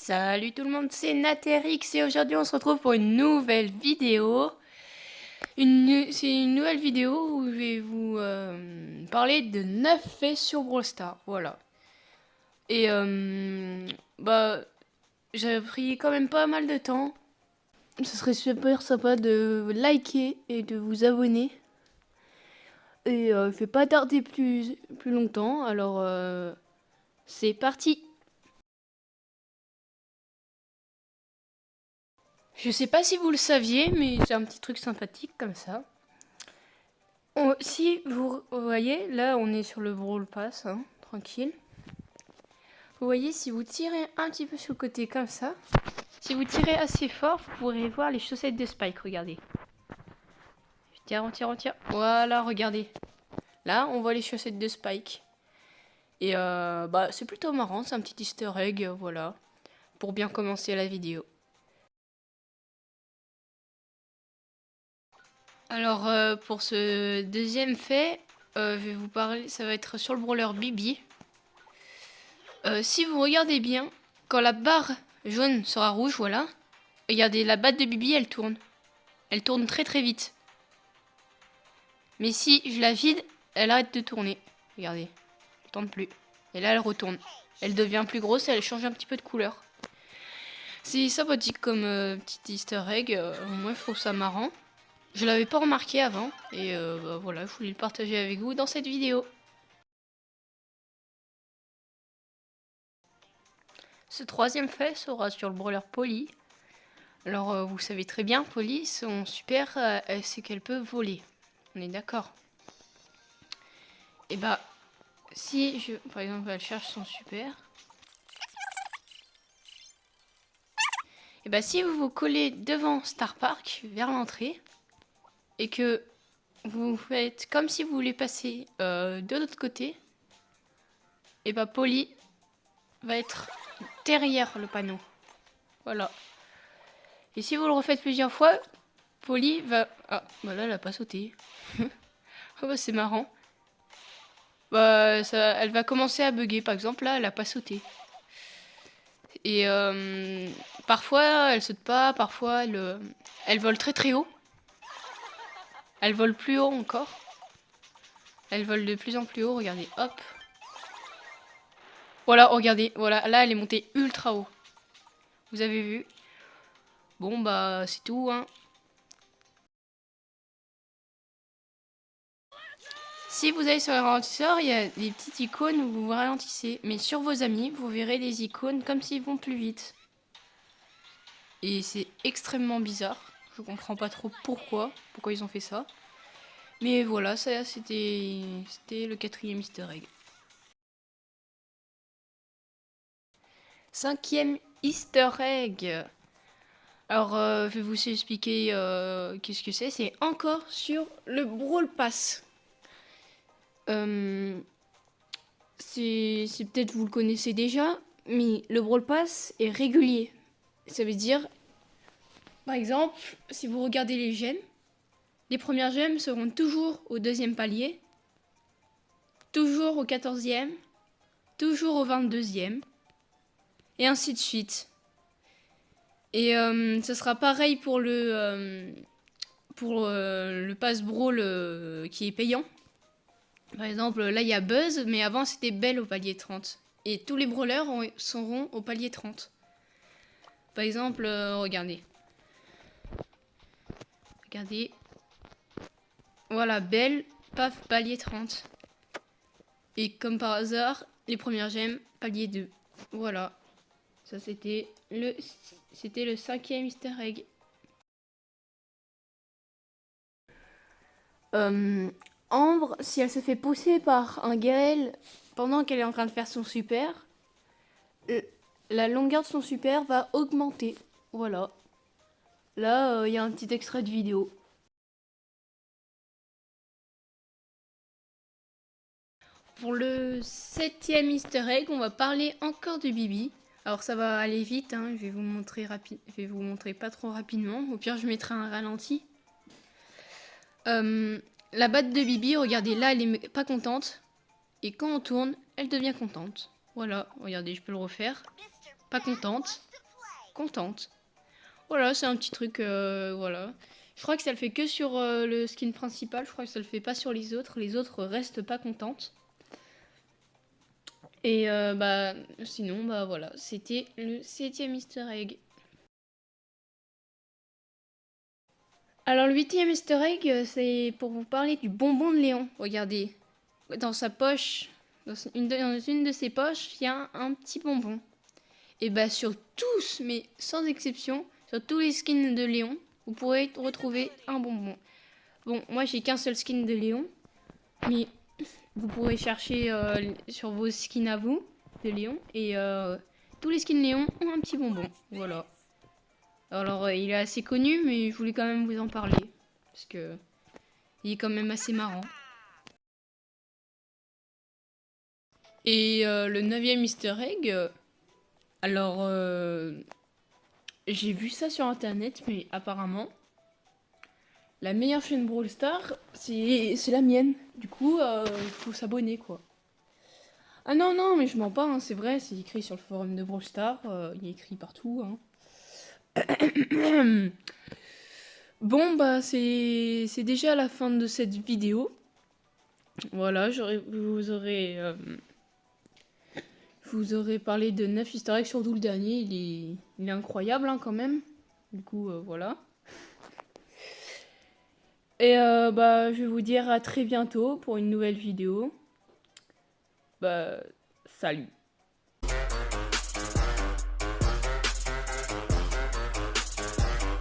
Salut tout le monde, c'est Natérix et aujourd'hui on se retrouve pour une nouvelle vidéo. C'est une nouvelle vidéo où je vais vous parler de 9 faits sur Brawl Stars, voilà. Et j'ai pris quand même pas mal de temps. Ce serait super sympa de liker et de vous abonner. Et je vais pas tarder plus longtemps, alors c'est parti. Je sais pas si vous le saviez, mais c'est un petit truc sympathique comme ça. Si vous voyez, là on est sur le Brawl Pass, hein, tranquille. Vous voyez, si vous tirez un petit peu sur le côté comme ça, si vous tirez assez fort, vous pourrez voir les chaussettes de Spike, regardez. On tire. Voilà, regardez. Là, on voit les chaussettes de Spike. Et c'est plutôt marrant, c'est un petit easter egg, voilà, pour bien commencer la vidéo. Alors, pour ce deuxième fait, je vais vous parler, ça va être sur le brawler Bibi. Si vous regardez bien, quand la barre jaune sera rouge, voilà, regardez, la batte de Bibi, elle tourne. Elle tourne très très vite. Mais si je la vide, elle arrête de tourner. Regardez, elle tourne plus. Et là, elle retourne. Elle devient plus grosse et elle change un petit peu de couleur. C'est sympathique comme petit easter egg. Moi, je trouve ça marrant. Je l'avais pas remarqué avant. Et voilà, je voulais le partager avec vous dans cette vidéo. Ce troisième fait sera sur le brawler Polly. Alors, vous savez très bien, Polly, son super, c'est qu'elle peut voler. On est d'accord. Et si par exemple, elle cherche son super. Et si vous vous collez devant Star Park, vers l'entrée, et que vous faites comme si vous voulez passer de l'autre côté, et Polly va être derrière le panneau. Voilà. Et si vous le refaites plusieurs fois, Polly va... Ah, là, elle a pas sauté. Oh, c'est marrant. Elle va commencer à bugger. Par exemple, là, elle a pas sauté. Et parfois, elle saute pas. Parfois, elle vole très très haut. Elle vole plus haut encore. Elle vole de plus en plus haut. Regardez, hop. Voilà, regardez. Voilà, là, elle est montée ultra haut. Vous avez vu? Bon, c'est tout, hein. Si vous allez sur le ralentisseur, il y a des petites icônes où vous ralentissez. Mais sur vos amis, vous verrez des icônes comme s'ils vont plus vite. Et c'est extrêmement bizarre. Je comprends pas trop pourquoi ils ont fait ça. Mais voilà, ça c'était le quatrième easter egg. Cinquième easter egg. Alors, je vais vous expliquer qu'est-ce que c'est. C'est encore sur le Brawl Pass. C'est peut-être vous le connaissez déjà, mais le Brawl Pass est régulier. Ça veut dire, par exemple, si vous regardez les gemmes, les premières gemmes seront toujours au deuxième palier, toujours au 14e, toujours au 22e, et ainsi de suite. Et ça sera pareil pour le pass Brawl qui est payant. Par exemple, là il y a Buzz, mais avant c'était Belle au palier 30. Et tous les brawlers seront au palier 30. Par exemple, regardez. Regardez. Voilà, Belle, paf, palier 30. Et comme par hasard, les premières gemmes, palier 2. Voilà. Ça c'était le cinquième easter egg. Ambre, si elle se fait pousser par un Gaël pendant qu'elle est en train de faire son super, la longueur de son super va augmenter. Voilà. Là, il y a un petit extrait de vidéo. Pour le septième easter egg, on va parler encore de Bibi. Alors ça va aller vite, hein, je vais vous montrer pas trop rapidement. Au pire, je mettrai un ralenti. La batte de Bibi, regardez, là, elle est pas contente. Et quand on tourne, elle devient contente. Voilà, regardez, je peux le refaire. pas contente, contente. Voilà, c'est un petit truc, voilà. Je crois que ça le fait que sur le skin principal, je crois que ça le fait pas sur les autres. Les autres restent pas contentes. Et bah sinon, bah voilà, c'était le 7e easter egg. Alors le 8e easter egg, c'est pour vous parler du bonbon de Léon. Regardez, dans sa poche, dans une de ses poches, il y a un petit bonbon. Et bah sur tous, mais sans exception, sur tous les skins de Léon, vous pourrez retrouver un bonbon. Bon, moi j'ai qu'un seul skin de Léon, mais vous pourrez chercher sur vos skins à vous, de Léon, et tous les skins Léon ont un petit bonbon. Voilà. Alors il est assez connu, mais je voulais quand même vous en parler, parce que il est quand même assez marrant. Et le 9e easter egg, alors j'ai vu ça sur internet, mais apparemment, la meilleure chaîne Brawl Stars, c'est la mienne. Du coup, faut s'abonner, quoi. Ah non, non, mais je mens pas, hein, c'est vrai, c'est écrit sur le forum de Brawl Stars, il est écrit partout. Hein. Bon, bah, c'est déjà la fin de cette vidéo. Voilà, je vous aurez parlé de 9 easter eggs, surtout le dernier, il est incroyable, hein, quand même. Du coup, voilà. Et bah, je vais vous dire à très bientôt pour une nouvelle vidéo. Bah, salut.